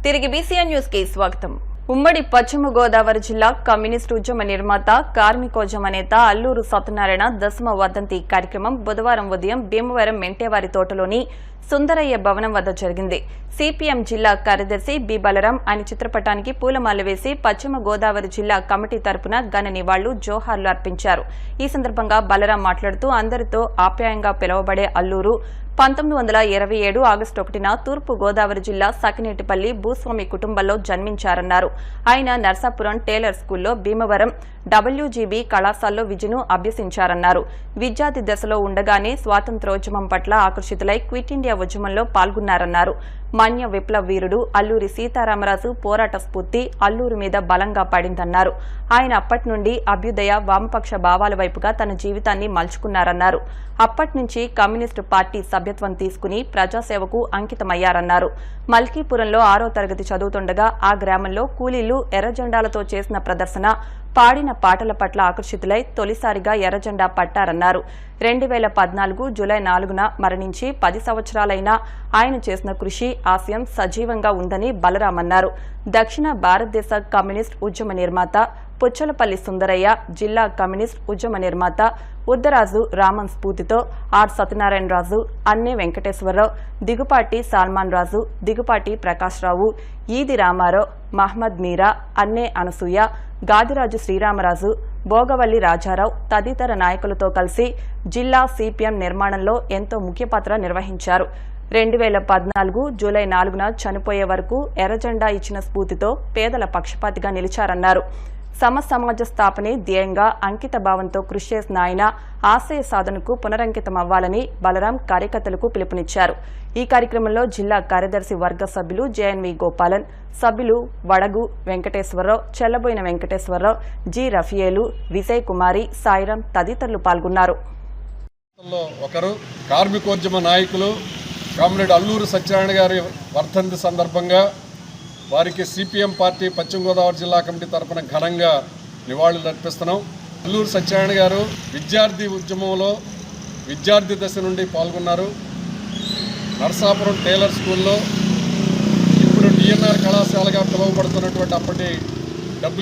తిరిగి BCN news కి స్వాగతం. ఉమ్మడి పశ్చిమ గోదావరి జిల్లా కమ్యూనిస్టు ఉద్యమ నిర్మాత కార్మికోద్యమ నేత అల్లూరు సత్యనారాయణ దశమ వర్ధంతి కార్యక్రమం బుధవారం ఉదయం భీమవరం మెంటేవారి తోటలోని సుందరయ్య భవనం వద్ద జరిగింది. సిపిఎం జిల్లా కార్యదర్శి బి బలరాం ఆయన చిత్రపటానికి పూలమాల వేసి పశ్చిమ గోదావరి జిల్లా కమిటీ తరపున ఘన నివాళులు జోహార్లు అర్పించారు. ఈ సందర్భంగా బలరాం మాట్లాడుతూ అందరితో ఆప్యాయంగా పిలువబడే అల్లూరు 1927 ఆగస్టు 1న తూర్పు గోదావరి జిల్లా సకినేటిపల్లి భూస్వామి కుటుంబంలో జన్మించారన్నారు. ఆయన నర్సాపురం టేలర్ స్కూల్లో భీమవరం WGB కళాశాలలో విద్యను అభ్యసించారన్నారు. విద్యార్థి దశలో ఉండగానే స్వాతంత్ర్యోద్యమం పట్ల ఆకర్షితులై క్విట్ ఇండియా ఉద్యమంలో పాల్గొన్నారన్నారు. మన్య విప్లవ వీరుడు అల్లూరి సీతారామరాజు పోరాట స్ఫూర్తి అల్లూరు మీద బలంగా పడిందన్నారు. ఆయన అప్పటి నుండి అభ్యుదయ వామపక్ష భావాల వైపుగా తన జీవితాన్ని మలుచుకున్నారన్నారు. అప్పటి నుంచి కమ్యూనిస్టు పార్టీ సభ్యత్వం తీసుకుని ప్రజాసేవకు అంకితమయ్యారన్నారు. మల్కీపురంలో 6వ తరగతి చదువుతుండగా ఆ గ్రామంలో కూలీలు ఎర్రజెండాలతో చేసిన ప్రదర్శన, పాడిన పాటల పట్ల ఆకర్షితులై తొలిసారిగా ఎర్రజెండా పట్టారన్నారు. 2014 జూలై 4న మరణించి 10 సంవత్సరాలైనా ఆయన చేసిన కృషి ఆశయం సజీవంగా ఉందని బలరాం అన్నారు. దక్షిణ భారతదేశ కమ్యూనిస్ట్ ఉద్యమ నిర్మాత పుచ్చలపల్లి సుందరయ్య, జిల్లా కమ్యూనిస్ట్ ఉద్యమ నిర్మాత ఉద్దరాజు రామన్ స్ఫూర్తితో ఆర్ సత్యనారాయణరాజు, అన్నే వెంకటేశ్వరరావు, దిగుపాటి సాల్మాన్ రాజు, దిగుపాటి ప్రకాశ్రావు, ఈది రామారావు, మహ్మద్ మీరా, అన్నే అనసూయ, గాదిరాజు శ్రీరామరాజు, భోగవల్లి రాజారావు తదితర నాయకులతో కలిసి జిల్లా సిపిఎం నిర్మాణంలో ఎంతో ముఖ్య పాత్ర నిర్వహించారు. 2014 జూలై 4న చనిపోయే వరకు ఎర్రజెండా ఇచ్చిన స్ఫూర్తితో పేదల పక్షపాతిగా నిలిచారన్నారు. సమాజ స్థాపనే ధ్యేయంగా అంకిత భావంతో కృషి చేసిన ఆయన ఆశయ సాధనకు పునరంకితమవ్వాలని బలరాం కార్యకర్తలకు పిలుపునిచ్చారు. ఈ కార్యక్రమంలో జిల్లా కార్యదర్శి వర్గ సభ్యులు జేఎన్వి గోపాలన్, సభ్యులు వడగు వెంకటేశ్వరరావు, చెల్లబోయిన వెంకటేశ్వరరావు, జి రఫియేలు, విజయ్ కుమారి, సాయిరాం తదితరులు పాల్గొన్నారు. ఒకరు కార్మికోద్యమ నాయకులు కామ్రేడ్ అల్లూరు సత్యనారాయణ గారి వర్ధంతి సందర్భంగా వారికి సిపిఎం పార్టీ పశ్చిమ గోదావరి జిల్లా కమిటీ తరఫున ఘనంగా నివాళులు అర్పిస్తున్నాం. అల్లూరు సత్యనారాయణ గారు విద్యార్థి ఉద్యమంలో విద్యార్థి దశ నుండి పాల్గొన్నారు. నర్సాపురం టేలర్ స్కూల్లో, ఇప్పుడు డిఎన్ఆర్ కళాశాలగా పిలువబడుతున్నటువంటి అప్పటి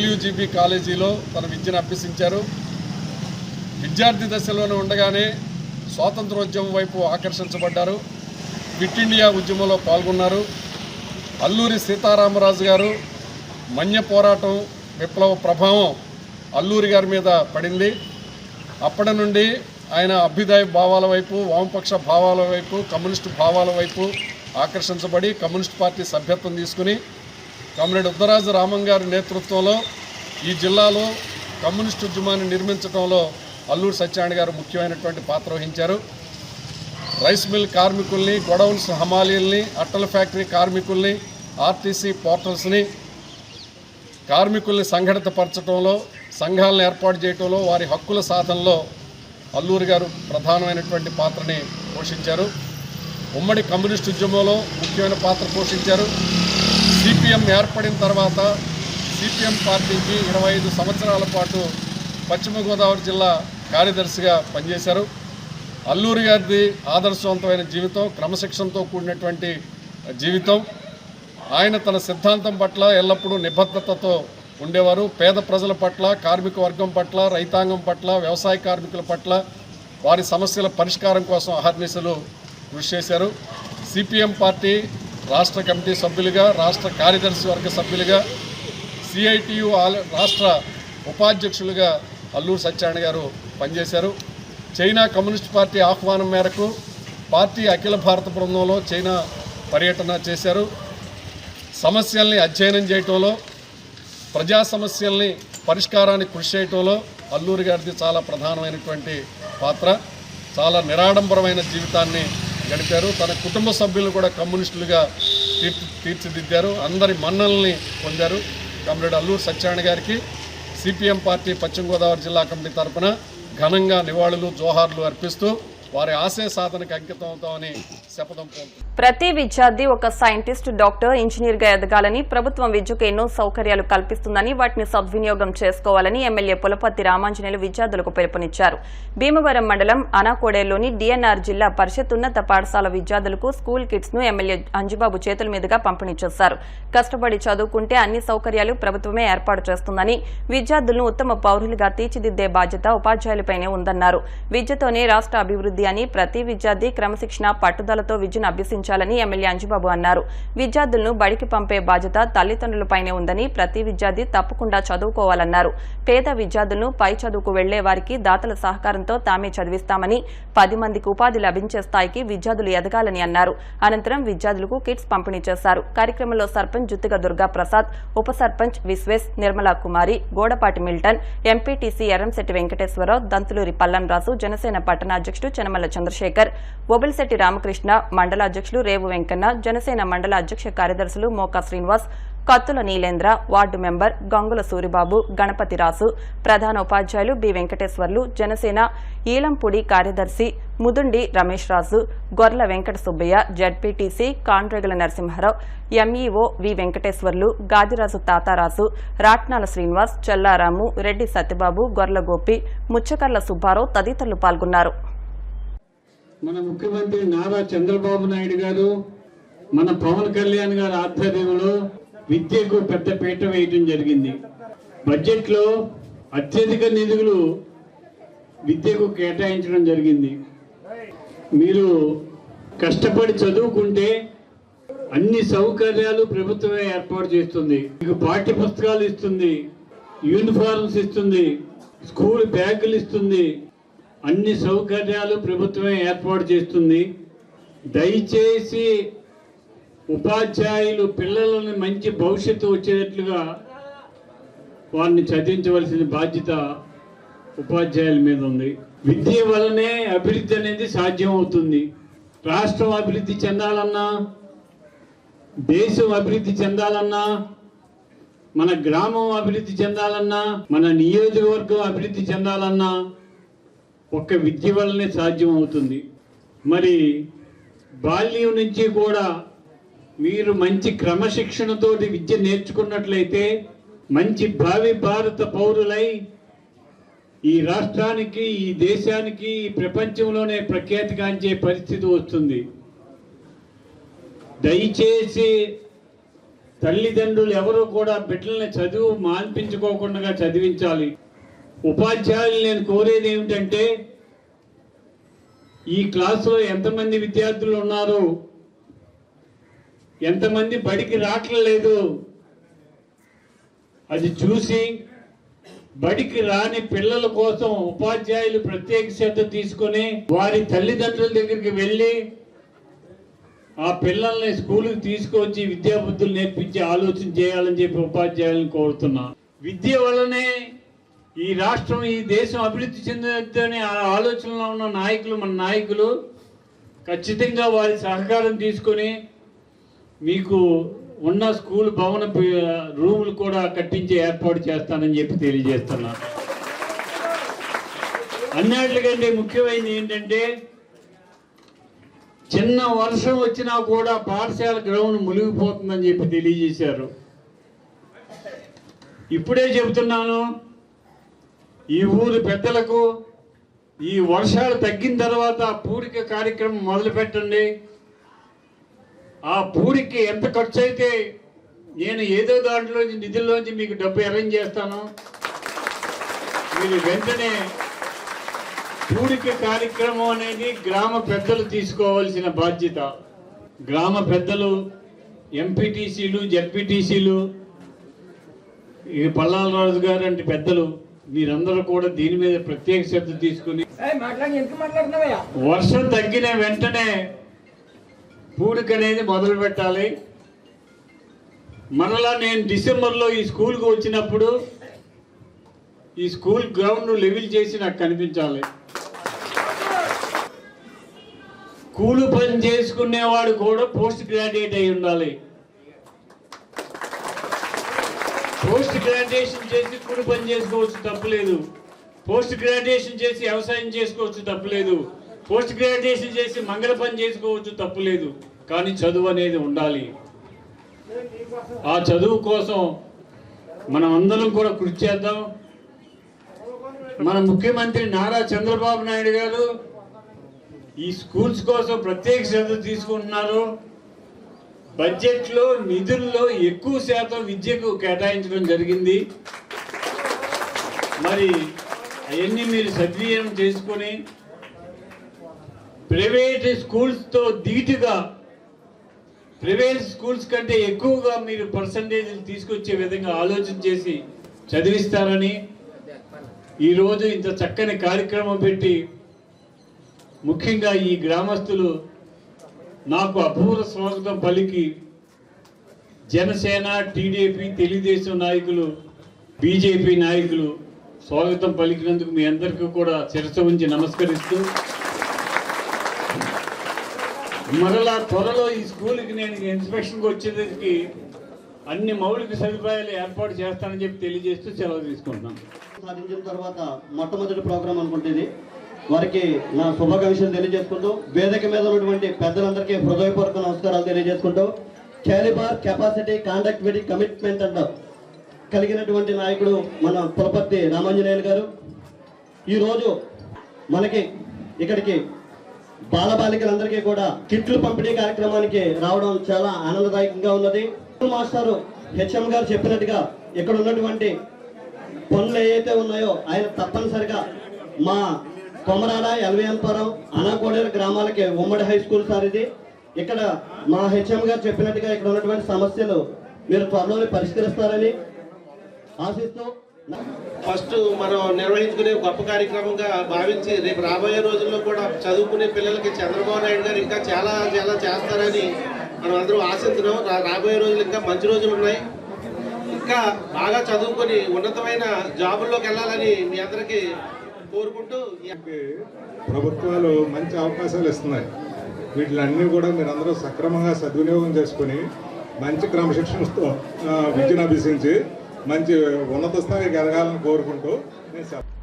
WGB కాలేజీలో తన విద్యను అభ్యసించారు. విద్యార్థి దశలోనే ఉండగానే స్వాతంత్రోద్యమం వైపు ఆకర్షించబడ్డారు. క్విట్ ఇండియా ఉద్యమంలో పాల్గొన్నారు. అల్లూరి సీతారామరాజు గారు మన్య పోరాటం విప్లవ ప్రభావం అల్లూరి గారి మీద పడింది. అప్పటి నుండి ఆయన అభ్యుదయ భావాల వైపు, వామపక్ష భావాల వైపు, కమ్యూనిస్టు భావాల వైపు ఆకర్షించబడి కమ్యూనిస్ట్ పార్టీ సభ్యత్వం తీసుకుని కామ్రేడ్ ఉద్దరాజు రామన్ గారి నేతృత్వంలో ఈ జిల్లాలో కమ్యూనిస్టు ఉద్యమాన్ని నిర్మించడంలో అల్లూరి సత్యనారాయణ గారు ముఖ్యమైనటువంటి పాత్ర వహించారు. రైస్ మిల్ కార్మికుల్ని, గొడౌన్స్ హమాలీల్ని, అట్టల ఫ్యాక్టరీ కార్మికుల్ని, ఆర్టీసీ పోర్టల్స్ని, కార్మికుల్ని సంఘటితపరచడంలో, సంఘాలను ఏర్పాటు చేయడంలో, వారి హక్కుల సాధనలో అల్లూరి గారు ప్రధానమైనటువంటి పాత్రని పోషించారు. ఉమ్మడి కమ్యూనిస్ట్ ఉద్యమంలో ముఖ్యమైన పాత్ర పోషించారు. సిపిఎం ఏర్పడిన తర్వాత సిపిఎం పార్టీకి 25 సంవత్సరాల పాటు పశ్చిమ గోదావరి జిల్లా కార్యదర్శిగా పనిచేశారు. అల్లూరి గారిది ఆదర్శవంతమైన జీవితం, క్రమశిక్షణతో కూడినటువంటి జీవితం. ఆయన తన సిద్ధాంతం పట్ల ఎల్లప్పుడూ నిబద్ధతతో ఉండేవారు. పేద ప్రజల పట్ల, కార్మిక వర్గం పట్ల, రైతాంగం పట్ల, వ్యవసాయ కార్మికుల పట్ల, వారి సమస్యల పరిష్కారం కోసం అహర్నిశలు కృషి చేశారు. సిపిఎం పార్టీ రాష్ట్ర కమిటీ సభ్యులుగా, రాష్ట్ర కార్యదర్శి వర్గ సభ్యులుగా, CITU రాష్ట్ర ఉపాధ్యక్షులుగా అల్లూరి సత్యనారాయణ గారు పనిచేశారు. చైనా కమ్యూనిస్ట్ పార్టీ ఆహ్వానం మేరకు పార్టీ అఖిల భారత బృందంలో చైనా పర్యటన చేశారు. సమస్యల్ని అధ్యయనం చేయటంలో, ప్రజా సమస్యల్ని పరిష్కారానికి కృషి చేయటంలో అల్లూరి గారిది చాలా ప్రధానమైనటువంటి పాత్ర. చాలా నిరాడంబరమైన జీవితాన్ని గడిపారు. తన కుటుంబ సభ్యులను కూడా కమ్యూనిస్టులుగా తీర్చిదిద్దారు. అందరి మన్నల్ని పొందారు. కామ్రేడ్ అల్లూరి సత్యనారాయణ గారికి సిపిఎం పార్టీ పశ్చిమ గోదావరి జిల్లా కమిటీ తరఫున ఘనంగా నివాళులు జోహార్లు అర్పిస్తూ వారి ఆశయ సాధనకు అంకితం అవుతామని శపథం పొందుతారు. ప్రతి విద్యార్థి ఒక సైంటిస్ట్, డాక్టర్, ఇంజనీర్ గా ఎదగాలని, ప్రభుత్వం విద్యకు ఎన్నో సౌకర్యాలు కల్పిస్తుందని వాటిని సద్వినియోగం చేసుకోవాలని ఎమ్మెల్యే పులపర్తి రామాంజనేయులు విద్యార్థులకు పిలుపునిచ్చారు. భీమవరం మండలం అనాకోడేలోని డిఎన్ఆర్ జిల్లా పరిషత్ ఉన్నత పాఠశాల విద్యార్థులకు స్కూల్ కిట్స్ ను ఎమ్మెల్యే అంజుబాబు చేతుల మీదుగా పంపిణీ చేశారు. కష్టపడి చదువుకుంటే అన్ని సౌకర్యాలు ప్రభుత్వమే ఏర్పాటు చేస్తుందని, విద్యార్థులను ఉత్తమ పౌరులుగా తీర్చిదిద్దే బాధ్యత ఉపాధ్యాయులపైనే ఉందన్నారు. విద్యతోనే రాష్ట్ర అభివృద్ధి అని, ప్రతి విద్యార్థి క్రమశిక్షణ, పట్టుదలతో విద్యను అభ్యసించాలని ఎమ్మెల్యే అంజుబాబు అన్నారు. విద్యార్థులను బడికి పంపే బాధ్యత తల్లిదండ్రులపైనే ఉందని, ప్రతి విద్యార్థి తప్పకుండా చదువుకోవాలన్నారు. పేద విద్యార్థులను పై చదువుకు వెళ్లే వారికి దాతల సహకారంతో తామే చదివిస్తామని, 10 మందికి ఉపాధి లభించే స్థాయికి విద్యార్థులు ఎదగాలని అన్నారు. అనంతరం విద్యార్థులకు కిట్స్ పంపిణీ చేశారు. కార్యక్రమంలో సర్పంచ్ జుత్తిగ దుర్గా ప్రసాద్, ఉప సర్పంచ్ విశ్వేశ్, నిర్మలా కుమారి, గోడపాటి మిల్టన్, ఎంపీటీసీ ఎర్రంశెట్టి వెంకటేశ్వరరావు, దంతులూరి పల్లంరాజు, జనసేన పట్టణ అధ్యక్షుడు చెనమల్ల చంద్రశేఖర్, బొబిలిశెట్టి రామకృష్ణ, మండల అధ్యక్షులు రేవు వెంకన్న, జనసేన మండల అధ్యక్ష కార్యదర్శులు మోకా శ్రీనివాస్, కత్తుల నీలేంద్ర, వార్డు మెంబర్ గంగుల సూరిబాబు, గణపతిరాసు, ప్రధాన ఉపాధ్యాయులు బి వెంకటేశ్వర్లు, జనసేన ఈలంపూడి కార్యదర్శి ముదుండి రమేష్ రాజు, గొర్ల వెంకట సుబ్బయ్య, జడ్పీటీసీ కాండ్రేగుల నరసింహారావు, ఎంఈఓ వి వెంకటేశ్వర్లు, గాదిరాజు తాతారాజు, రాట్నాల శ్రీనివాస్, చెల్లారాము, రెడ్డి సత్యబాబు, గొర్ల గోపి, ముచ్చకర్ల సుబ్బారావు తదితరులు పాల్గొన్నారు. మన ముఖ్యమంత్రి నారా చంద్రబాబు నాయుడు గారు, మన పవన్ కళ్యాణ్ గారి ఆధ్వర్యంలో విద్యకు పెద్ద పీట వేయడం జరిగింది. బడ్జెట్లో అత్యధిక నిధులు విద్యకు కేటాయించడం జరిగింది. మీరు కష్టపడి చదువుకుంటే అన్ని సౌకర్యాలు ప్రభుత్వమే ఏర్పాటు చేస్తుంది. మీకు పాఠ్య పుస్తకాలు ఇస్తుంది, యూనిఫార్మ్స్ ఇస్తుంది, స్కూల్ బ్యాగులు ఇస్తుంది, అన్ని సౌకర్యాలు ప్రభుత్వమే ఏర్పాటు చేస్తుంది. దయచేసి ఉపాధ్యాయులు పిల్లలని మంచి భవిష్యత్తు వచ్చేటట్లుగా వారిని చదివించవలసిన బాధ్యత ఉపాధ్యాయుల మీద ఉంది. విద్య వలనే అభివృద్ధి అనేది సాధ్యం అవుతుంది. రాష్ట్రం అభివృద్ధి చెందాలన్నా, దేశం అభివృద్ధి చెందాలన్నా, మన గ్రామం అభివృద్ధి చెందాలన్నా, మన నియోజకవర్గం అభివృద్ధి చెందాలన్నా ఒక్క విద్య వల్లనే సాధ్యం అవుతుంది. మరి బాల్యం నుంచి కూడా మీరు మంచి క్రమశిక్షణతోటి విద్య నేర్చుకున్నట్లయితే మంచి భావి భారత పౌరులై ఈ రాష్ట్రానికి, ఈ దేశానికి, ఈ ప్రపంచంలోనే ప్రఖ్యాతిగాంచే పరిస్థితి వస్తుంది. దయచేసి తల్లిదండ్రులు ఎవరు కూడా బిడ్డల్ని చదువు మాన్పించుకోకుండా చదివించాలి. ఉపాధ్యాయులు నేను కోరేది ఏమిటంటే, ఈ క్లాసులో ఎంతమంది విద్యార్థులు ఉన్నారు, ఎంతమంది బడికి రావట్లేదు, అది చూసి బడికి రాని పిల్లల కోసం ఉపాధ్యాయులు ప్రత్యేక శ్రద్ధ తీసుకొని వారి తల్లిదండ్రుల దగ్గరికి వెళ్ళి ఆ పిల్లల్ని స్కూల్కి తీసుకొచ్చి విద్యాబుద్ధులు నేర్పించి ఆలోచన చేయాలని చెప్పి ఉపాధ్యాయులను కోరుతున్నా. విద్య వల్లనే ఈ రాష్ట్రం, ఈ దేశం అభివృద్ధి చెందుతుందనే ఆలోచనలో ఉన్న నాయకులు, మన నాయకులు ఖచ్చితంగా వారి సహకారం తీసుకొని మీకు ఉన్న స్కూల్ భవన రూములు కూడా కట్టించి ఏర్పాటు చేస్తానని చెప్పి తెలియజేస్తున్నా. అన్నిటికంటే ముఖ్యమైనది ఏంటంటే, చిన్న వర్షం వచ్చినా కూడా పాఠశాల గ్రౌండ్ మునిగిపోతుందని చెప్పి తెలియజేశారు. ఇప్పుడే చెబుతున్నాను, ఈ ఊరి పెద్దలకు ఈ వర్షాలు తగ్గిన తర్వాత పూడిక కార్యక్రమం మొదలు పెట్టండి. ఆ పూడికి ఎంత ఖర్చు అయితే నేను ఏదో దాంట్లోంచి నిధుల్లోంచి మీకు డబ్బు అరేంజ్ చేస్తాను. మీరు వెంటనే పూడిక కార్యక్రమం అనేది గ్రామ పెద్దలు తీసుకోవాల్సిన బాధ్యత. గ్రామ పెద్దలు, ఎంపీటీసీలు, జడ్పీటీసీలు, ఈ పల్లాలరాజు గారు అంటే పెద్దలు, మీరందరూ కూడా దీని మీద ప్రత్యేక శ్రద్ధ తీసుకుని వర్షం తగ్గిన వెంటనే పూడిక అనేది మొదలు పెట్టాలి. మరలా నేను డిసెంబర్లో ఈ స్కూల్కి వచ్చినప్పుడు ఈ స్కూల్ గ్రౌండ్ లెవెల్ చేసి నాకు కనిపించాలి. కూలి పని చేసుకునేవాడు కూడా పోస్ట్ గ్రాడ్యుయేట్ అయి ఉండాలి. పోస్ట్ గ్రాడ్యుయేషన్ చేసి కూలి పని చేసుకోవచ్చు, తప్పులేదు. పోస్ట్ గ్రాడ్యుయేషన్ చేసి వ్యవసాయం చేసుకోవచ్చు, తప్పులేదు. పోస్ట్ గ్రాడ్యుయేషన్ చేసి మంగళ పని చేసుకోవచ్చు, తప్పు లేదు. కానీ చదువు అనేది ఉండాలి. ఆ చదువు కోసం మనం అందరం కూడా కృషి చేద్దాం. మన ముఖ్యమంత్రి నారా చంద్రబాబు నాయుడు గారు ఈ స్కూల్స్ కోసం ప్రత్యేక శ్రద్ధ తీసుకుంటున్నారు. బడ్జెట్లో నిధుల్లో ఎక్కువ శాతం విద్యకు కేటాయించడం జరిగింది. మరి అవన్నీ మీరు సద్వినియోగం చేసుకొని ప్రైవేట్ స్కూల్స్తో ధీటుగా, ప్రైవేట్ స్కూల్స్ కంటే ఎక్కువగా మీరు పర్సంటేజ్లు తీసుకొచ్చే విధంగా ఆలోచన చేసి చదివిస్తారని ఈరోజు ఇంత చక్కని కార్యక్రమం పెట్టి, ముఖ్యంగా ఈ గ్రామస్తులు నాకు అపూర్వ స్వాగతం పలికి జనసేన, టీడీపీ, తెలుగుదేశం నాయకులు, బీజేపీ నాయకులు స్వాగతం పలికినందుకు మీ అందరికీ కూడా శిరస్సు ఉంచి నమస్కరిస్తూ, మరలా త్వరలో ఈ స్కూల్కి నేను ఇన్స్పెక్షన్కి వచ్చేందుకు అన్ని మౌలిక సదుపాయాలు ఏర్పాటు చేస్తానని చెప్పి తెలియజేస్తూ సెలవు తీసుకుంటున్నాను. సాధించిన తర్వాత మొట్టమొదటి ప్రోగ్రాం అనుకుంటుంది. వారికి నా శుభాకాంక్షలు తెలియజేసుకుంటూ, వేదిక మీద ఉన్నటువంటి పెద్దలందరికీ హృదయపూర్వక నమస్కారాలు తెలియజేసుకుంటూ, క్యాలిబర్, కెపాసిటీ, కాండక్టివిటీ, కమిట్మెంట్ అంట కలిగినటువంటి నాయకుడు మన పులపర్తి రామాంజనేయులు గారు ఈరోజు మనకి ఇక్కడికి బాలబాలికలందరికీ కూడా కిట్లు పంపిణీ కార్యక్రమానికి రావడం చాలా ఆనందదాయకంగా ఉన్నది. మాస్టారు హెచ్ఎం గారు చెప్పినట్టుగా ఇక్కడ ఉన్నటువంటి పనులు ఏవైతే ఉన్నాయో ఆయన తప్పనిసరిగా మా కొమరాడ, ఎల్విఎన్పురం, అనాకోడేరు గ్రామాలకి ఉమ్మడి హై స్కూల్ సార్ ఇది. ఇక్కడ మా హెచ్ఎం గారు చెప్పినట్టుగా ఇక్కడ ఉన్నటువంటి సమస్యలు మీరు త్వరలోనే పరిష్కరిస్తారని ఆశిస్తూ, ఫస్ట్ మనం నిర్వహించుకునే గొప్ప కార్యక్రమంగా భావించి రేపు రాబోయే రోజుల్లో కూడా చదువుకునే పిల్లలకి చంద్రబాబు నాయుడు గారు ఇంకా చాలా చాలా చేస్తారని మనం అందరూ ఆశిస్తున్నాం. రాబోయే రోజులు ఇంకా మంచి రోజులు ఉన్నాయి. ఇంకా బాగా చదువుకొని ఉన్నతమైన జాబుల్లోకి వెళ్ళాలని మీ అందరికీ కోరుకుంటూ, ప్రభుత్వాలు మంచి అవకాశాలు ఇస్తున్నాయి. వీటిలన్నీ కూడా మీరందరూ సక్రమంగా సద్వినియోగం చేసుకుని మంచి క్రమశిక్షణతో విద్యను అభ్యసించి మంచి ఉన్నత స్థాయికి ఎదగాలని కోరుకుంటూ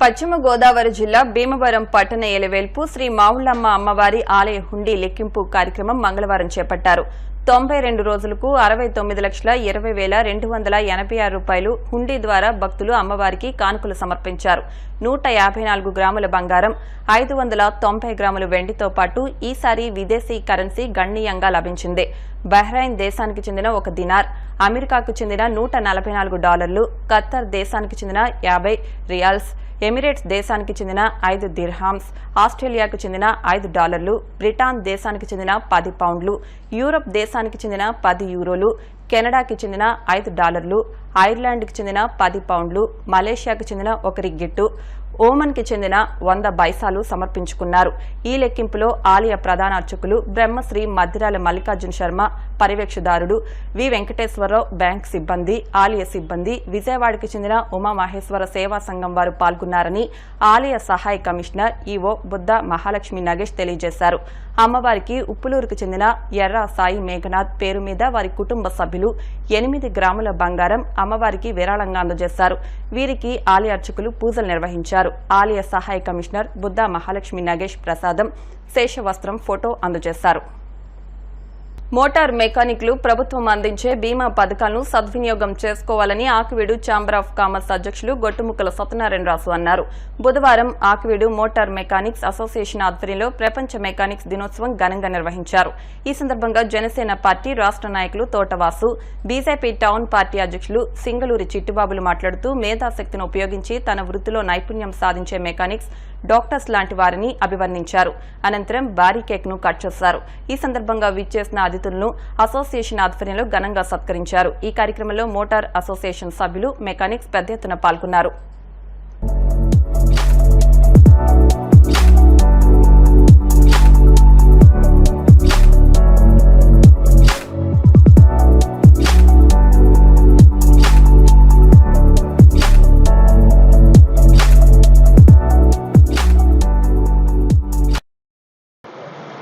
పశ్చిమ గోదావరి జిల్లా భీమవరం పట్టణ ఎలవేల్పు శ్రీ మావుళ్ళమ్మ అమ్మవారి ఆలయ హుండీ లెక్కింపు కార్యక్రమం మంగళవారం చేపట్టారు. 92 రోజులకు 69,20,286 రూపాయలు హుండీ ద్వారా భక్తులు అమ్మవారికి కానుకలు సమర్పించారు. 154 గ్రాముల బంగారం, 590 గ్రాముల వెండితో పాటు ఈసారి విదేశీ కరెన్సీ గణనీయంగా లభించింది. బహ్రెయిన్ దేశానికి చెందిన 1 దినార్, అమెరికాకు చెందిన $144, ఖత్తర్ దేశానికి చెందిన 50 రియాల్స్, ఎమిరేట్స్ దేశానికి చెందిన 5 దిర్హామ్స్, ఆస్ట్రేలియాకు చెందిన $5, బ్రిటన్ దేశానికి చెందిన 10 పౌండ్లు, యూరప్ దేశానికి చెందిన 10 యూరోలు, కెనడాకి చెందిన $5, ఐర్లాండ్కి చెందిన 10 పౌండ్లు, మలేషియాకు చెందిన 1 రిగ్గిట్టు, ఓమన్కి చెందిన 100 బైసాలు సమర్పించుకున్నారు. ఈ లెక్కింపులో ఆలయ ప్రధాన అర్చకులు బ్రహ్మశ్రీ మద్దిరాల మల్లికార్జున శర్మ, పర్యవేక్షదారుడు వి వెంకటేశ్వరరావు, బ్యాంక్ సిబ్బంది, ఆలయ సిబ్బంది, విజయవాడకి చెందిన ఉమామహేశ్వర సేవా సంఘం వారు పాల్గొన్నారని ఆలయ సహాయ కమిషనర్ ఈవో బుద్ధ మహాలక్ష్మి నగేష్ తెలియజేశారు. అమ్మవారికి ఉప్పులూరుకు చెందిన ఎర్ర సాయి మేఘనాథ్ పేరు మీద వారి కుటుంబ సభ్యులు 8 గ్రాముల బంగారం అమ్మవారికి విరాళంగా అందజేశారు. వీరికి ఆలయ అర్చకులు పూజలు నిర్వహించారు. ఆలయ సహాయ కమిషనర్ బుద్ధ మహాలక్ష్మి నగేష్ ప్రసాదం, శేషవస్త్రం, ఫోటో అందజేశారు. మోటార్ మెకానిక్లు ప్రభుత్వం అందించే బీమా పథకాలను సద్వినియోగం చేసుకోవాలని ఆకివీడు ఛాంబర్ ఆఫ్ కామర్స్ అధ్యక్షులు గొట్టుముక్కల సత్యనారాయణరాజు అన్నారు. బుధవారం ఆకివీడు మోటార్ మెకానిక్స్ అసోసియేషన్ ఆధ్వర్యంలో ప్రపంచ మెకానిక్స్ దినోత్సవం ఘనంగా నిర్వహించారు. ఈ సందర్భంగా జనసేన పార్టీ రాష్ట్ర నాయకులు తోటవాసు, బీజేపీ టౌన్ పార్టీ అధ్యక్షులు సింగళూరి చిట్టుబాబులు మాట్లాడుతూ మేధాశక్తిని ఉపయోగించి తన వృత్తిలో నైపుణ్యం సాధించే మెకానిక్స్, డాక్టర్స్ లాంటి వారిని అభివర్ణించారు. అనంతరం భారీ కేక్ ను కట్ చేశారు. ఈ సందర్భంగా విచ్చేసిన అతిథులను అసోసియేషన్ ఆధ్వర్యంలో ఘనంగా సత్కరించారు. ఈ కార్యక్రమంలో మోటార్ అసోసియేషన్ సభ్యులు, మెకానిక్స్ పెద్ద ఎత్తున పాల్గొన్నారు.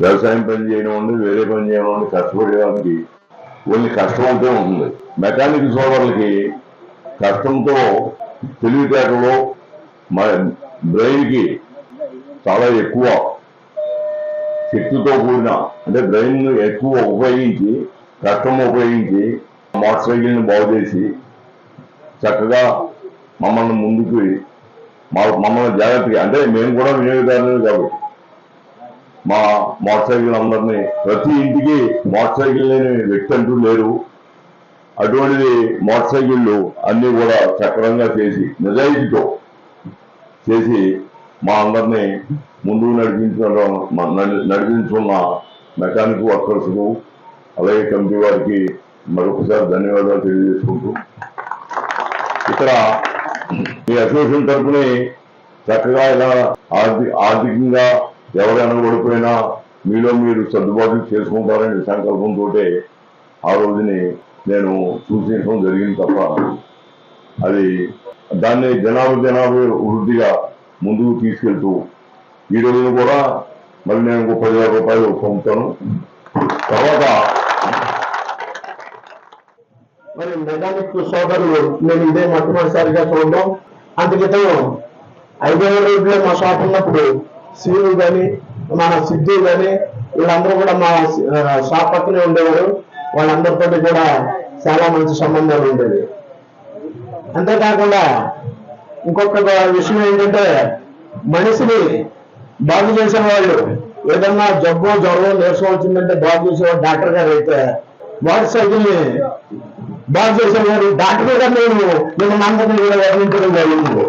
వ్యవసాయం పని చేయడం ఉండి వేరే పని చేయడం ఉండి కష్టపడేవాళ్ళకి ఓన్లీ కష్టం అంతే ఉంటుంది. మెకానిక్ సోదరులకి కష్టంతో తెలివితేటలో బ్రెయిన్కి చాలా ఎక్కువ శక్తితో కూడిన అంటే బ్రెయిన్ ఎక్కువ ఉపయోగించి కష్టం ఉపయోగించి మోటార్ సైకిల్ని బాగు చేసి చక్కగా మమ్మల్ని ముందుకు మమ్మల్ని జాగ్రత్తగా అంటే మేము కూడా వినియోగదారులు కాబట్టి మా మోటార్ సైకిల్ అందరినీ ప్రతి ఇంటికి మోటార్ సైకిల్ లేని వ్యక్తి అంటూ లేరు. అటువంటిది మోటార్ సైకిళ్ళు అన్నీ కూడా చక్రంగా చేసి నిజాయితీతో చేసి మా అందరినీ ముందుకు నడిపించుకున్న మెకానిక్ వర్కర్స్కు అలాగే కమిటీ వారికి మరొకసారి ధన్యవాదాలు తెలియజేసుకుంటూ ఇక్కడ ఈ అసోసియేషన్ తరఫుని చక్కగా ఇలా ఆర్థికంగా ఎవరు వెనకబడిపోయినా మీలో మీరు సర్దుబాటు చేసుకుంటారనే సంకల్పంతో ఆ రోజుని నేను సూచించడం జరిగింది తప్ప అది దాన్ని జనాభా వృద్ధిగా ముందుకు తీసుకెళ్తూ ఈ రోజున కూడా మళ్ళీ నేను 30,000 రూపాయలు పంపుతాను. తర్వాత మరి మెకానిక్ సోదరులు నేను ఇదే మొట్టమొదటిసారిగా చూడడం. అందుకే 5వ రోజులో మా షాప్ ఉన్నప్పుడు సీను కానీ మన సిద్ధు కానీ వీళ్ళందరూ కూడా మా షాప్ పక్కనే ఉండేవారు. వాళ్ళందరితో కూడా చాలా మంచి సంబంధాలు ఉండేవి. అంతేకాకుండా ఇంకొక విషయం ఏంటంటే మనిషిని బాగు చేసేవాళ్ళు ఏదన్నా జబ్బు జ్వరం నీరసం వచ్చిందంటే బాగు చేసేవాడు డాక్టర్ గారు అయితే మోటార్ సైకిల్ ని బాగు చేసేవారు డాక్టర్ గారు నేను అందరినీ కూడా వర్ణించడం జరిగింది.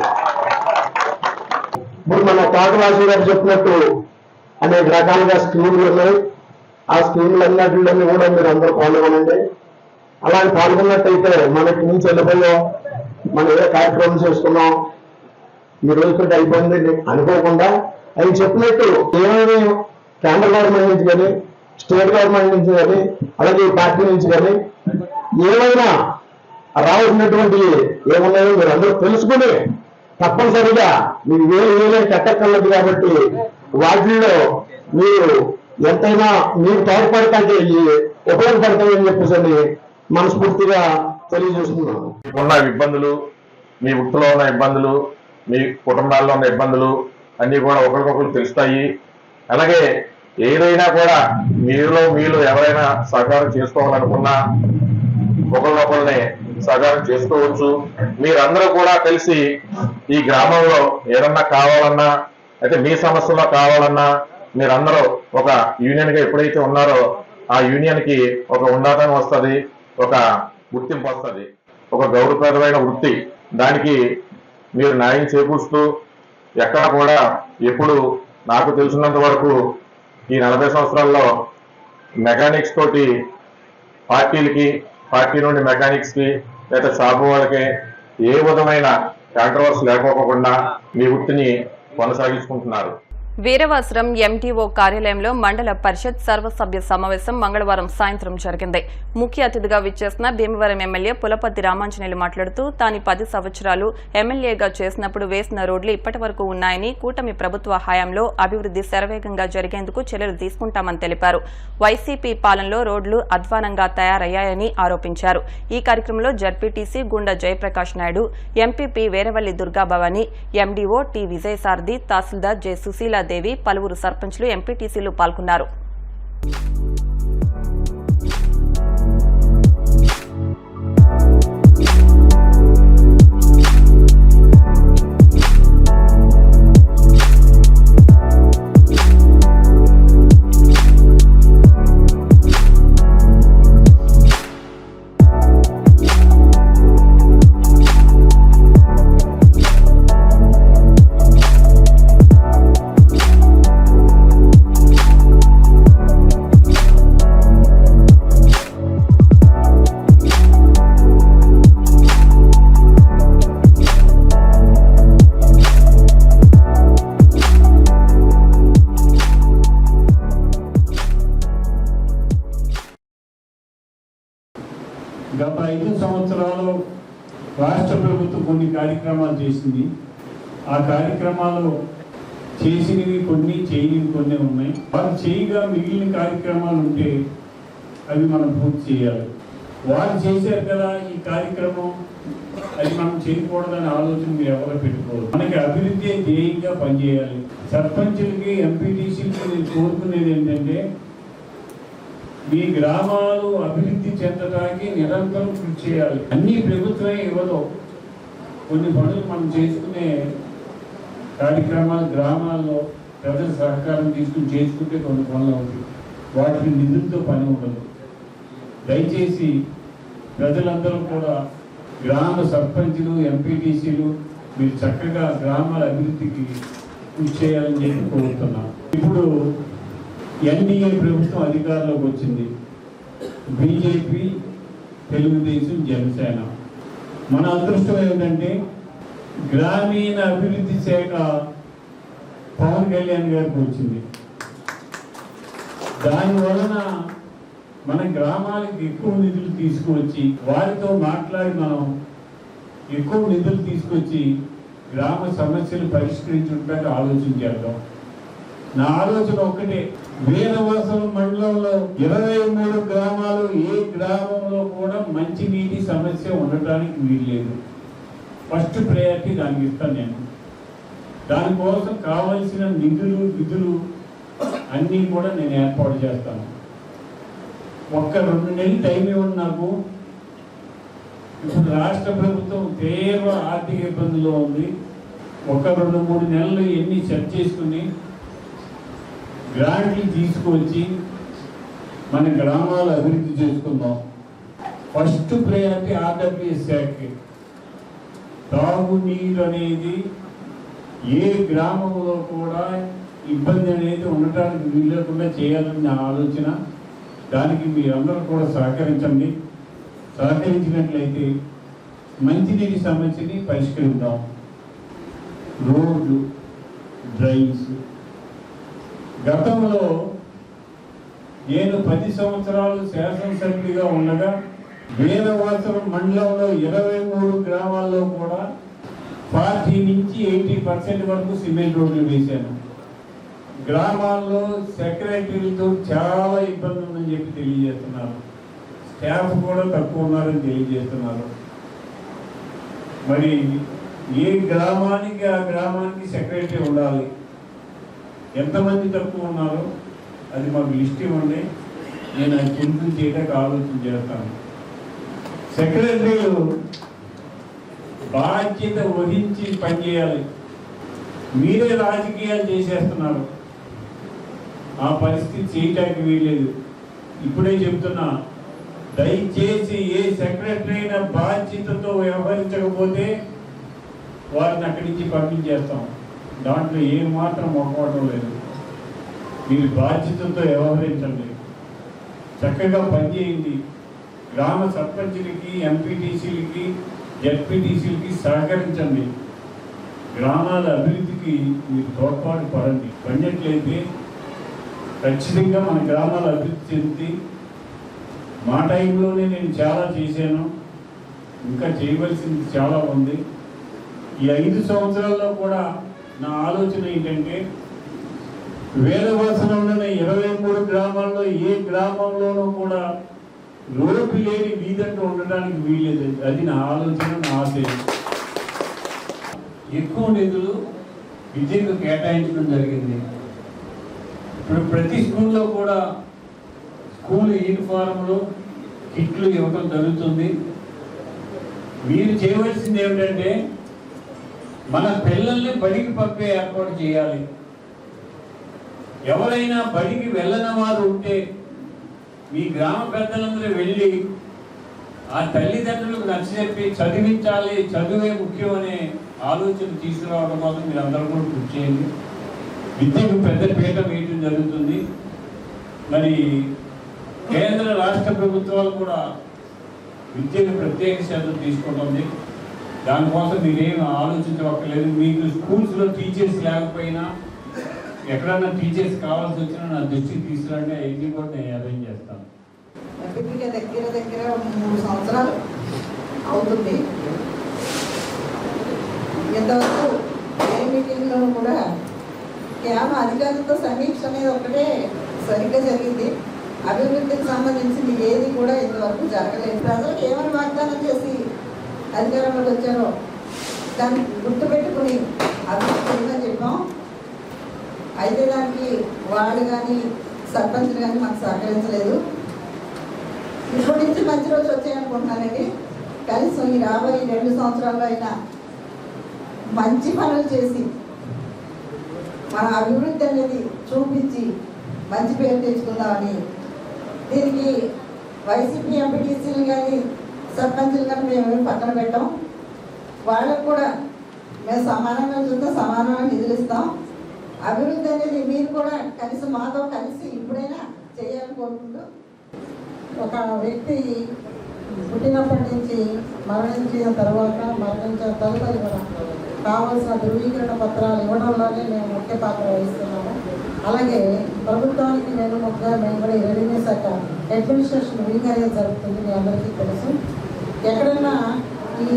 ఇప్పుడు మన తోటవాసి గారు చెప్పినట్టు అనేక రకాలుగా స్కీములు ఉన్నాయి. ఆ స్కీములన్నిటిలోని కూడా మీరు అందరూ పాల్గొనండి. అలాగే పాల్గొన్నట్టయితే మనకి నుంచి వెళ్ళిపోయాం, మనం ఏ కార్యక్రమం చేసుకున్నాం ఈ రోజుతో అయిపోయింది అనుకోకుండా అవి చెప్పినట్టు ఏమైనా కేంద్ర గవర్నమెంట్ నుంచి కానీ స్టేట్ గవర్నమెంట్ నుంచి కానీ అలాగే పార్టీ నుంచి కానీ ఏమైనా రావాల్సినటువంటి ఏమున్నాయో మీరు అందరూ తెలుసుకుని తప్పనిసరిగా మీకు వేరే కట్టక్కర్లేదు కాబట్టి వాటిల్లో మీరు ఎంతైనా మీకు తోడ్పడతాయి ఉపయోగపడతాయని చెప్పేసి మనస్ఫూర్తిగా తెలియజేస్తున్నాను. ఉన్న ఇబ్బందులు, మీ వృత్తిలో ఉన్న ఇబ్బందులు, మీ కుటుంబాల్లో ఉన్న ఇబ్బందులు అన్నీ కూడా ఒకరికొకరు తెలుస్తాయి. అలాగే ఏదైనా కూడా మీరు ఎవరైనా సహకారం చేసుకోవాలనుకున్నా ఒకరినొకరిని సహకారం చేసుకోవచ్చు. మీరందరూ కూడా కలిసి ఈ గ్రామంలో ఏదన్నా కావాలన్నా అయితే మీ సమస్యలో కావాలన్నా మీరందరూ ఒక యూనియన్ గా ఎప్పుడైతే ఉన్నారో ఆ యూనియన్ కి ఒక ఉన్నతం వస్తుంది, ఒక గుర్తింపు వస్తుంది, ఒక గౌరవప్రదమైన వృత్తి. దానికి మీరు న్యాయం చేకూరుస్తూ ఎక్కడ కూడా ఎప్పుడు నాకు తెలిసినంత వరకు ఈ 40 సంవత్సరాల్లో మెకానిక్స్ తోటి పార్టీలకి, పార్టీ నుండి మెకానిక్స్కి లేదా షాపు వాళ్ళకి ఏ విధమైన కాంట్రవర్సీ లేకపోకుండా మీ వృత్తిని కొనసాగించుకుంటున్నారు. వీరవాసరం ఎంటీఓ కార్యాలయంలో మండల పరిషత్ సర్వసభ్య సమావేశం మంగళవారం సాయంత్రం జరిగింది. ముఖ్య అతిథిగా విచ్చేసిన భీమవరం ఎమ్మెల్యే పులపర్తి రామాంజనేయులు మాట్లాడుతూ తాను 10 సంవత్సరాలు ఎమ్మెల్యేగా చేసినప్పుడు వేసిన రోడ్లు ఇప్పటి వరకు ఉన్నాయని, కూటమి ప్రభుత్వ హయాంలో అభివృద్ది శరవేగంగా జరిగేందుకు చర్యలు తీసుకుంటామని తెలిపారు. వైసీపీ పాలనలో రోడ్లు అధ్వానంగా తయారయ్యాయని ఆరోపించారు. ఈ కార్యక్రమంలో ZPTC Gunda Jayaprakash Naidu, MPP Veravalli Durgabhavani, MDO T Vijayasarathi, తహసీల్దార్ జె సుశీల దేవి, పలువురు సర్పంచ్లు, ఎంపీటీసీలు పాల్గొన్నారు. గత 5 సంవత్సరాలు రాష్ట్ర ప్రభుత్వం కొన్ని కార్యక్రమాలు చేసింది. ఆ కార్యక్రమాలు చేసినవి కొన్ని, చేయనివి కొన్ని ఉన్నాయి. వారు చేయగా మిగిలిన కార్యక్రమాలు ఉంటే అవి మనం పూర్తి చేయాలి. వారు చేశారు కదా ఈ కార్యక్రమం, అది మనం చేయకూడదనే ఆలోచన మీరు ఎవరో పెట్టుకోవాలి. మనకి అభివృద్ధి ధ్యేయంగా పనిచేయాలి. సర్పంచులకి ఎంపీటీసీలకి నేను కోరుకునేది ఏంటంటే, మీ గ్రామాలు అభివృద్ధి చెందడానికి నిరంతరం కృషి చేయాలి. అన్ని ప్రభుత్వమే ఇవ్వదు. కొన్ని పనులు మనం చేసుకునే కార్యక్రమాలు గ్రామాల్లో ప్రజల సహకారం తీసుకుని చేసుకుంటే కొన్ని పనులు అవుతాయి. వాటికి నిధులతో పని ఉండదు. దయచేసి ప్రజలందరూ కూడా గ్రామ సర్పంచులు, ఎంపీటీసీలు మీరు చక్కగా గ్రామాల అభివృద్ధికి కృషి చేయాలని చెప్పి కోరుతున్నాం. ఇప్పుడు ఎన్డీఏ ప్రభుత్వం అధికారంలోకి వచ్చింది. బీజేపీ, తెలుగుదేశం, జనసేన. మన అదృష్టం ఏంటంటే గ్రామీణ అభివృద్ధి శాఖ పవన్ కళ్యాణ్ గారికి వచ్చింది. దానివలన మన గ్రామాలకు ఎక్కువ నిధులు తీసుకువచ్చి వారితో మాట్లాడి మనం ఎక్కువ నిధులు తీసుకొచ్చి గ్రామ సమస్యలు పరిష్కరించడానికి ఆలోచన చేద్దాం. నా ఆలోచన ఒక్కటే, వీరవాసరం మండలంలో 23 గ్రామాలు ఏ గ్రామంలో కూడా మంచినీటి సమస్య ఉండటానికి వీల్లేదు. ఫస్ట్ ప్రయారిటీ దానికి ఇస్తాను నేను. దానికోసం కావలసిన నిధులు విధులు అన్నీ కూడా నేను ఏర్పాటు చేస్తాను. ఒక్క 2 నెలలు టైం ఇవ్వండి నాకు. ఇప్పుడు రాష్ట్ర ప్రభుత్వం తీవ్ర ఆర్థిక ఇబ్బందుల్లో ఉంది. ఒక 2-3 నెలలు ఎన్ని సెట్ చేసుకుని గ్రాంట్లు తీసుకువచ్చి మన గ్రామాలు అభివృద్ధి చేసుకుందాం. ఫస్ట్ ప్రయారిటీ ఆర్డబ్ల్యూఎస్ శాఖకి. తాగునీరు అనేది ఏ గ్రామంలో కూడా ఇబ్బంది అనేది ఉండటానికి వీలేకుండా చేయాలని నా ఆలోచన. దానికి మీరందరూ కూడా సహకరించండి. సహకరించినట్లయితే మంచినీటి సమస్యని పరిష్కరిద్దాం. రోడ్లు, డ్రైన్స్. గతంలో నేను 10 సంవత్సరాలు శాసనసభ్యుడిగా ఉండగా వీరవాసరం మండలంలో 23 గ్రామాల్లో కూడా 40 నుంచి 80% వరకు సిమెంట్ రోడ్లు వేశాను. గ్రామాల్లో సెక్రటరీలతో చాలా ఇబ్బంది ఉందని చెప్పి తెలియజేస్తున్నారు. స్టాఫ్ కూడా తక్కువ ఉన్నారని తెలియజేస్తున్నారు. మరి ఏ గ్రామానికి ఆ గ్రామానికి సెక్రటరీ ఉండాలి. ఎంతమంది తక్కువ ఉన్నారో అది మాకు లిస్ట్ ఇవ్వండి. నేను అది ఫుల్ఫిల్ చేయడానికి ఆలోచన చేస్తాను. సెక్రటరీలు బాధ్యత వహించి పనిచేయాలి. మీరే రాజకీయాలు చేసేస్తున్నారు. ఆ పరిస్థితి చేయటానికి వీల్లేదు. ఇప్పుడే చెప్తున్నా, దయచేసి ఏ సెక్రటరీ అయినా బాధ్యతతో వ్యవహరించకపోతే వారిని అక్కడి నుంచి పంపించేస్తాం. దాంట్లో ఏమాత్రం మొక్కవడం లేదు. మీరు బాధ్యతతో వ్యవహరించండి, చక్కగా పనిచేయండి. గ్రామ సర్పంచులకి, ఎంపీటీసీలకి, జెడ్పీటీసీలకి సహకరించండి. గ్రామాల అభివృద్ధికి మీరు తోడ్పాటు పడండి. పడినట్లయితే ఖచ్చితంగా మన గ్రామాల అభివృద్ధి చెంది. మా టైంలోనే నేను చాలా చేశాను, ఇంకా చేయవలసింది చాలా ఉంది. ఈ 5 సంవత్సరాల్లో కూడా నా ఆలోచన ఏంటంటే, వీరవాసరంలోని 23 గ్రామాల్లో ఏ గ్రామంలోనూ కూడా రోడ్డు లేని వీధంటూ ఉండడానికి వీల్లేదు. అది నా ఆలోచన, నా ఆశయం. ఎక్కువ నిధులు విద్యకు కేటాయించడం జరిగింది. ఇప్పుడు ప్రతి స్కూల్లో కూడా స్కూల్ యూనిఫారంలు, కిట్లు ఇవ్వడం జరుగుతుంది. మీరు చేయవలసింది ఏమిటంటే, మన పిల్లల్ని బడికి పంపే ఏర్పాటు చేయాలి. ఎవరైనా బడికి వెళ్ళని వారు ఉంటే మీ గ్రామ పెద్దలందరూ వెళ్ళి ఆ తల్లిదండ్రులకు నచ్చజెప్పి చదివించాలి, చదువే ముఖ్యం అనే ఆలోచన తీసుకురావడం కోసం మీరు అందరూ కూడా కృషి చేయండి. విద్యకు పెద్ద పీట వేయడం జరుగుతుంది. మరి కేంద్ర రాష్ట్ర ప్రభుత్వాలు కూడా విద్యకు ప్రత్యేక శ్రద్ధ తీసుకుంటుంది. దానికోసం మీరేం ఆలోచించవక్కర్లేదు. మీకు స్కూల్స్లో టీచర్స్ లేకపోయినా, ఎక్కడన్నా టీచర్స్ కావాల్సి వచ్చినా నా దృష్టికి తీసుకురండి. అవన్నీ కూడా నేను అరేంజ్ చేస్తాను. దగ్గర 3 సంవత్సరాలు అవుతుంది. ఇంతవరకు ఏ మీటింగ్లో కూడా కేవలం అధికారులతో సమీక్ష అనేది ఒకటే సరిగ్గా జరిగింది. అభివృద్ధికి సంబంధించింది ఏది కూడా ఇంతవరకు జరగలేదు. ప్రజలకు ఏమని వాగ్దానం చేసి అధికారంలోకి వచ్చారో దాన్ని గుర్తుపెట్టుకుని అభివృద్ధి చేయమని చెప్పాం. అయితే దానికి వాళ్ళు కానీ సర్పంచ్లు కానీ మాకు సహకరించలేదు. ఇప్పటి నుంచి మంచి రోజు వచ్చాయనుకుంటున్నానండి. కనీసం ఈ రాబోయే 2 సంవత్సరాల్లో అయినా మంచి పనులు చేసి మన అభివృద్ధి అనేది చూపించి మంచి పేరు తెచ్చుకుందామని, దీనికి వైసీపీ ఎంపీటీసీలు కానీ సర్పంచ్లు కానీ మేము పక్కన పెట్టాం. వాళ్ళకు కూడా మేము సమానంగా చూస్తే సమానంగా నిధులు ఇస్తాం. అభివృద్ధి అనేది మీరు కూడా కనీసం మాతో కలిసి ఇప్పుడైనా చేయాలని కోరుకుంటూ, ఒక వ్యక్తి పుట్టినప్పటి నుంచి మరణించిన తర్వాత మరణించిన తదుపరి కూడా కావాల్సిన ధృవీకరణ పత్రాలు ఇవ్వడంలోనే మేము ముఖ్య పాత్ర వహిస్తున్నాము. అలాగే ప్రభుత్వానికి మేము కూడా రెవెన్యూ శాఖ అడ్మినిస్ట్రేషన్ వింగ్ అనేది జరుగుతుంది. మీ అందరికీ తెలుసు. ఎక్కడైనా ఈ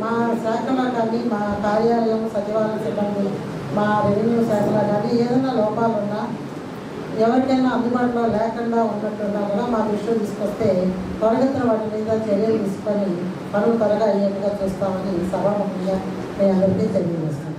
మా శాఖలో కానీ మా కార్యాలయం సచివాలయ సిబ్బంది మా రెవెన్యూ శాఖలో కానీ ఏదైనా లోపాలు ఉన్నా ఎవరికైనా అందుబాటులో లేకుండా ఉన్నట్టున్నా కూడా మా దృష్టిలో తీసుకొస్తే త్వరగతిన వాటి మీద చర్యలు తీసుకొని పనులు త్వరగా అయ్యేట్టుగా చూస్తామని సభాముఖంగా మీ అందరికీ తెలియజేస్తాను.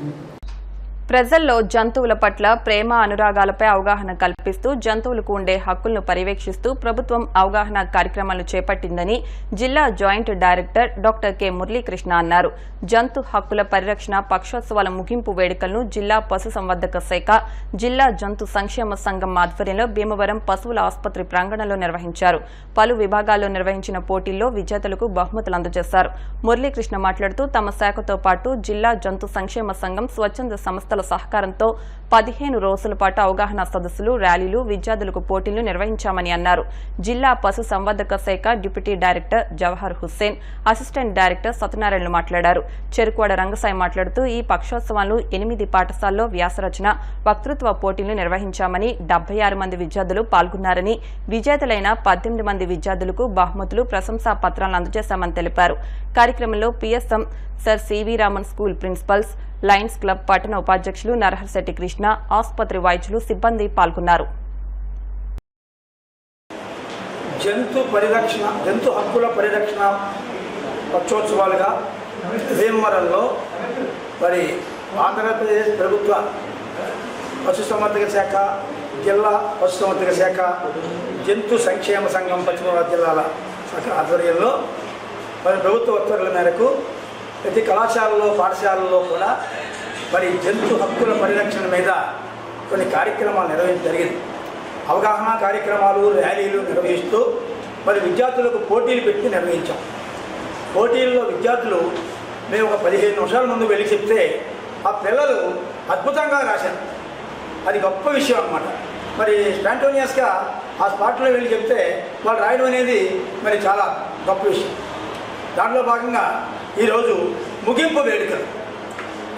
ప్రజల్లో జంతువుల పట్ల ప్రేమ అనురాగాలపై అవగాహన కల్పిస్తూ జంతువులకు ఉండే హక్కులను పర్యవేక్షిస్తూ ప్రభుత్వం అవగాహన కార్యక్రమాలను చేపట్టిందని జిల్లా joint director doctor K Muralikrishna అన్నారు. జంతు హక్కుల పరిరక్షణ పక్షోత్సవాల ముగింపు వేడుకలను జిల్లా పశుసంవర్ధక శాఖ, జిల్లా జంతు సంక్షేమ సంఘం ఆధ్వర్యంలో భీమవరం పశువుల ఆసుపత్రి ప్రాంగణంలో నిర్వహించారు. పలు విభాగాల్లో నిర్వహించిన పోటీల్లో విజేతలకు బహుమతులు అందజేశారు. మురళీకృష్ణ మాట్లాడుతూ తమ శాఖతో పాటు జిల్లా జంతు సంక్షేమ సంఘం, స్వచ్ఛంద సంస్థల సహకారంతో 15 రోజుల పాటు అవగాహన సదస్సులు, ర్యాలీలు, విద్యార్థులకు పోటీలు నిర్వహించామని అన్నారు. జిల్లా పశు సంవర్ధక శాఖ deputy director Jawahar Hussain, assistant director Satyanarayana మాట్లాడారు. చెరుకువాడ రంగసాయి మాట్లాడుతూ ఈ పక్షోత్సవాలు 8 పాఠశాలలో వ్యాసరచన, వక్తృత్వ పోటీలు నిర్వహించామని, 76 మంది విద్యార్థులు పాల్గొన్నారని, విజేతలైన 18 మంది విద్యార్థులకు బహుమతులు, ప్రశంసా పత్రాలను అందజేశామని తెలిపారు. కార్యక్రమంలో PSM sir CV Raman school principals, lions club పట్టణ ఉపాధ్యక్షులు నరహర్శెట్టి కృష్ణ, ఆసుపత్రి వైద్యులు, సిబ్బంది పాల్గొన్నారు. జంతు హక్కుల పరిరక్షణ పక్షోత్సవాలుగా భీమవరంలో మరి ఆంధ్రప్రదేశ్ ప్రభుత్వ పశుసంవర్ధక శాఖ, జిల్లా పశుసంవర్ధక శాఖ, జంతు సంక్షేమ సంఘం పశ్చిమ గోదావరి జిల్లాల శాఖ ఆధ్వర్యంలో మరి ప్రభుత్వ ఉత్తర్వుల మేరకు ప్రతి కళాశాలలో, పాఠశాలలో కూడా మరి జంతు హక్కుల పరిరక్షణ మీద కొన్ని కార్యక్రమాలు నిర్వహించడం జరిగింది. అవగాహన కార్యక్రమాలు, ర్యాలీలు నిర్వహిస్తూ మరి విద్యార్థులకు పోటీలు పెట్టి నిర్వహించాం. పోటీల్లో విద్యార్థులు మేము ఒక 15 నిమిషాల ముందు వెళ్ళి చెప్తే ఆ పిల్లలు అద్భుతంగా రాశారు. అది గొప్ప విషయం అన్నమాట. మరి స్పాంటోనియస్గా ఆ స్పాట్లో వెళ్ళి చెప్తే వాళ్ళు రాయడం అనేది మరి చాలా గొప్ప విషయం. దాంట్లో భాగంగా ఈరోజు ముగింపు వేడుకలు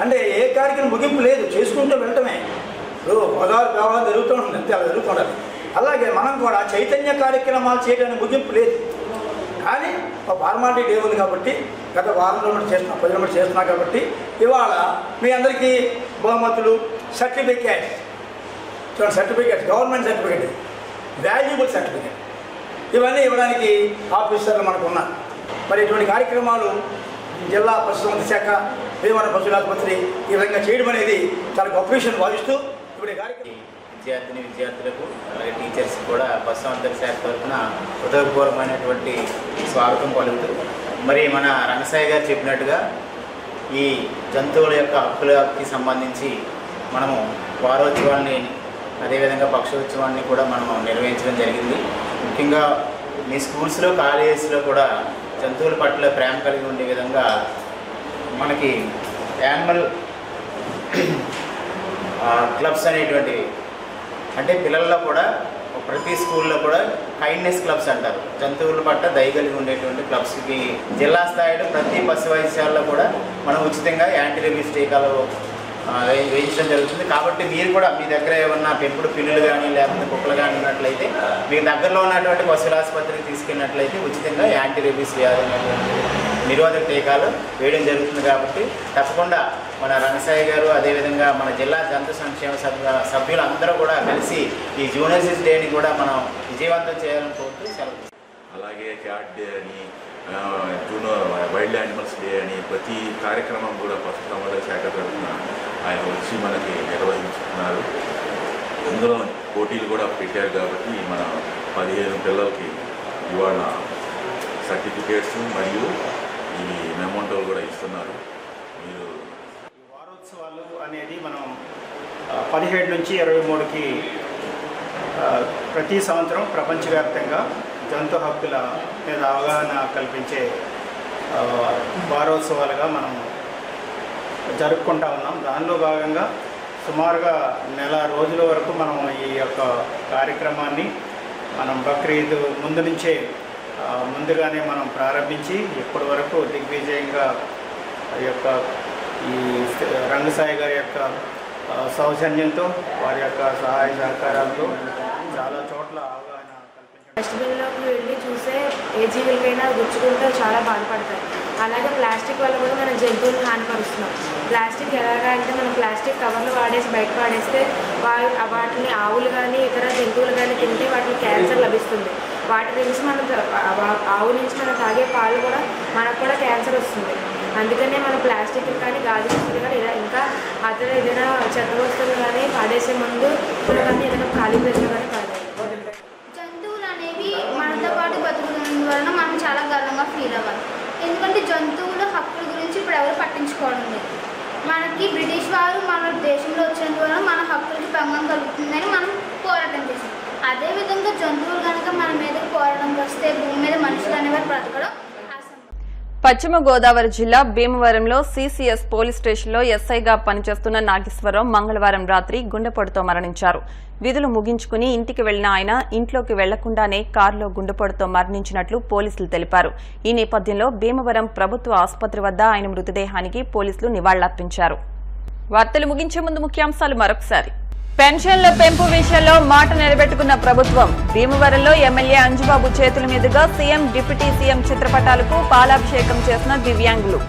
అంటే ఏ కార్యక్రమం ముగింపు లేదు, చేసుకుంటూ వెళ్ళటమే. గోదావరి ప్రవాహం జరుగుతూ ఉంటుంది, అంతే అలా జరుగుతుండాలి. అలాగే మనం కూడా చైతన్య కార్యక్రమాలు చేయడానికి ముగింపు లేదు. కానీ ఒక ఫార్మాలిటీ డే ఉంది కాబట్టి గత వారంలో చేస్తున్నా, 10 రోజులు చేస్తున్నా కాబట్టి ఇవాళ మీ అందరికీ బహుమతులు, certificates, government certificate, valuable certificate ఇవన్నీ ఇవ్వడానికి ఆఫీసర్లు మనకు ఉన్నారు. మరి ఇటువంటి కార్యక్రమాలు జిల్లా పశుసంవర్ధక శాఖ, భీమవరం పశువుల ఆసుపత్రి ఈ విధంగా చేయడం అనేది చాలా గొప్ప విషయం భావిస్తూ ఇప్పుడు ఈ కార్యక్రమం విద్యార్థులకు అలాగే టీచర్స్ కూడా పశుసంవర్ధక శాఖ తరఫున హృదయపూర్వకమైనటువంటి స్వాగతం పలుకుతూ మరి మన రంగసాయి గారు చెప్పినట్టుగా ఈ జంతువుల యొక్క హక్కులకి సంబంధించి మనము వారోత్సవాల్ని, అదేవిధంగా పక్షోత్సవాన్ని కూడా మనం నిర్వహించడం జరిగింది. ముఖ్యంగా మీ స్కూల్స్లో, కాలేజెస్లో కూడా జంతువుల పట్ల ప్రేమ కలిగి ఉండే విధంగా మనకి యానిమల్ క్లబ్స్ అనేటువంటివి, అంటే పిల్లల్లో కూడా ప్రతి స్కూల్లో కూడా కైండ్నెస్ క్లబ్స్ అంటారు. జంతువుల పట్ల దయ కలిగి ఉండేటువంటి క్లబ్స్కి జిల్లా స్థాయిలో ప్రతి పశు వైద్యశాలలో కూడా మనం ఉచితంగా యాంటీ రేబీస్ టీకాలు వేయించడం జరుగుతుంది. కాబట్టి మీరు కూడా మీ దగ్గర ఏమన్నా పెంపుడు పిల్లులు కానీ లేకపోతే కుక్కలు కానీ ఉన్నట్లయితే మీ దగ్గరలో ఉన్నటువంటి పశువుల ఆసుపత్రికి తీసుకెళ్ళినట్లయితే ఉచితంగా యాంటీ రేబీస్ వ్యాధి నిరోధక టీకాలు వేయడం జరుగుతుంది. కాబట్టి తప్పకుండా మన రంగసాయి గారు, అదేవిధంగా మన జిల్లా జంతు సంక్షేమ సభ్యులందరూ కూడా కలిసి ఈ జూనోసిస్ డేని కూడా మనం విజయవంతం చేయాలని కోరుతూ సెలవు. అలాగే క్యాట్ డే అని జూన్ వైల్డ్ యానిమల్స్ డే అని ప్రతి కార్యక్రమం కూడా పశుసంవర్ధక శాఖ తరఫున ఆయన వచ్చి మనకి నిర్వహించుతున్నారు. ఇందులో పోటీలు కూడా పెట్టారు కాబట్టి మన 15 పిల్లలకి ఇవాళ సర్టిఫికేట్స్ మరియు ఈ మెమోంటోలు కూడా ఇస్తున్నారు. మీరు వారోత్సవాలు అనేది మనం 17 నుంచి 23కి ప్రతి సంవత్సరం ప్రపంచవ్యాప్తంగా జంతు హక్కుల మీద అవగాహన కల్పించే వారోత్సవాలుగా మనం జరుపుకుంటా ఉన్నాం. దానిలో భాగంగా సుమారుగా నెల రోజుల వరకు మనం ఈ యొక్క కార్యక్రమాన్ని మనం బక్రీద్ ముందు నుంచే ముందుగానే మనం ప్రారంభించి ఇప్పటి వరకు దిగ్విజయంగా ఈ యొక్క ఈ రంగసాయి గారి యొక్క సౌజన్యంతో వారి యొక్క సహాయ సహకారాలతో చాలా చోట్ల అవగాహన కల్పించారు. డస్ట్బిన్లోకి వెళ్ళి చూసే ఏ జీవులకైనా గుచ్చుకుంటే చాలా బాధపడతాయి. అలాగే ప్లాస్టిక్ వల్ల కూడా మనం జంతువులను హానిపరుస్తున్నాం. ప్లాస్టిక్ ఎలాగా అంటే మనం ప్లాస్టిక్ కవర్లు వాడేసి బయట పాడేస్తే వాటిని ఆవులు కానీ ఇతర జంతువులు కానీ తింటే వాటికి క్యాన్సర్ లభిస్తుంది. వాటి నుంచి మనం ఆవు నుంచి మనం తాగే పాలు కూడా మనకు కూడా క్యాన్సర్ వస్తుంది. అందుకనే మనం ప్లాస్టిక్ కానీ గాజు వస్తువులు కానీ ఇంకా అతను ఏదైనా చెత్త వస్తువులు కానీ పాడేసే ముందు కానీ ఏదైనా ఖాళీ ప్లేస్లో కానీ పాడేయాలి. జంతువులు అనేవి మనతో పాటు బతుకున్నందువలన మనం చాలా గర్వంగా ఫీల్ అవ్వాలి. ఎందుకంటే జంతువుల హక్కుల గురించి ఇప్పుడు ఎవరు పట్టించుకోవడం లేదు. మనకి బ్రిటిష్ వారు మన దేశంలో వచ్చినందువలన మన హక్కులకి భంగం కలుగుతుందని మనం పోరాటం చేసాం. అదేవిధంగా జంతువులు కనుక మన మీదకి పోరాటంకి వస్తే భూమి మీద మనుషులు అనేవారు బ్రతకడం. పశ్చిమ గోదావరి జిల్లా భీమవరంలో సీసీఎస్ పోలీస్ స్టేషన్లో ఎస్ఐగా పనిచేస్తున్న నాగేశ్వరరావు మంగళవారం రాత్రి గుండెపోటుతో మరణించారు. విధులు ముగించుకుని ఇంటికి వెళ్లిన ఆయన ఇంట్లోకి వెళ్లకుండానే కారులో గుండెపోటుతో మరణించినట్లు పోలీసులు తెలిపారు. ఈ నేపథ్యంలో భీమవరం ప్రభుత్వ ఆసుపత్రి వద్ద ఆయన మృతదేహానికి పోలీసులు నివాళులర్పించారు. వార్తలు ముగించే ముందు ముఖ్యాంశాలు మరొకసారి. పెన్షన్ల పెంపు విషయంలో మాట నిలబెట్టుకున్న ప్రభుత్వం. భీమవరంలో ఎమ్మెల్యే అంజుబాబు చేతుల మీదుగా సీఎం డిప్యూటీ సీఎం చిత్రపటాలకు పాలాభిషేకం చేసిన దివ్యాంగులు.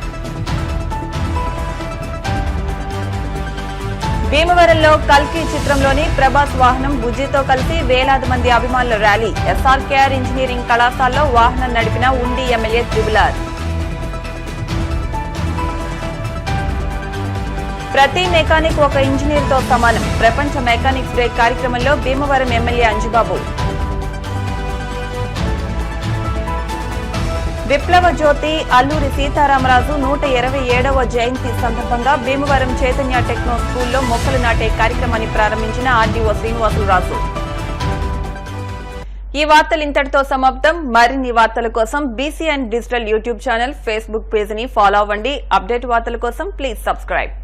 భీమవరంలో కల్కి చిత్రంలోని ప్రభాస్ వాహనం బుజ్జితో కలిసి వేలాది మంది అభిమానుల ర్యాలీ. ఎస్ఆర్కేఆర్ ఇంజనీరింగ్ కళాశాలలో వాహనం నడిపిన ఉండి ఎమ్మెల్యే త్రిబులార్. ప్రతి మెకానిక్ ఒక ఇంజనీర్తో సమానం. ప్రపంచ మెకానిక్స్ డే కార్యక్రమంలో భీమవరం ఎమ్మెల్యే అంజుబాబు. విప్లవ జ్యోతి అల్లూరి సీతారామరాజు 127వ జయంతి సందర్భంగా భీమవరం చైతన్య టెక్నో స్కూల్లో మొక్కలు నాటే కార్యక్రమాన్ని ప్రారంభించిన ఆర్డీఓ శ్రీనివాసులరాజు. ఈ వార్తలు ఇంతటితో సమాప్తం. మరిన్ని వార్తల కోసం BCN digital YouTube channel, Facebook page ని ఫాలో అవ్వండి. అప్డేట్ వార్తల కోసం ప్లీజ్ సబ్స్క్రైబ్.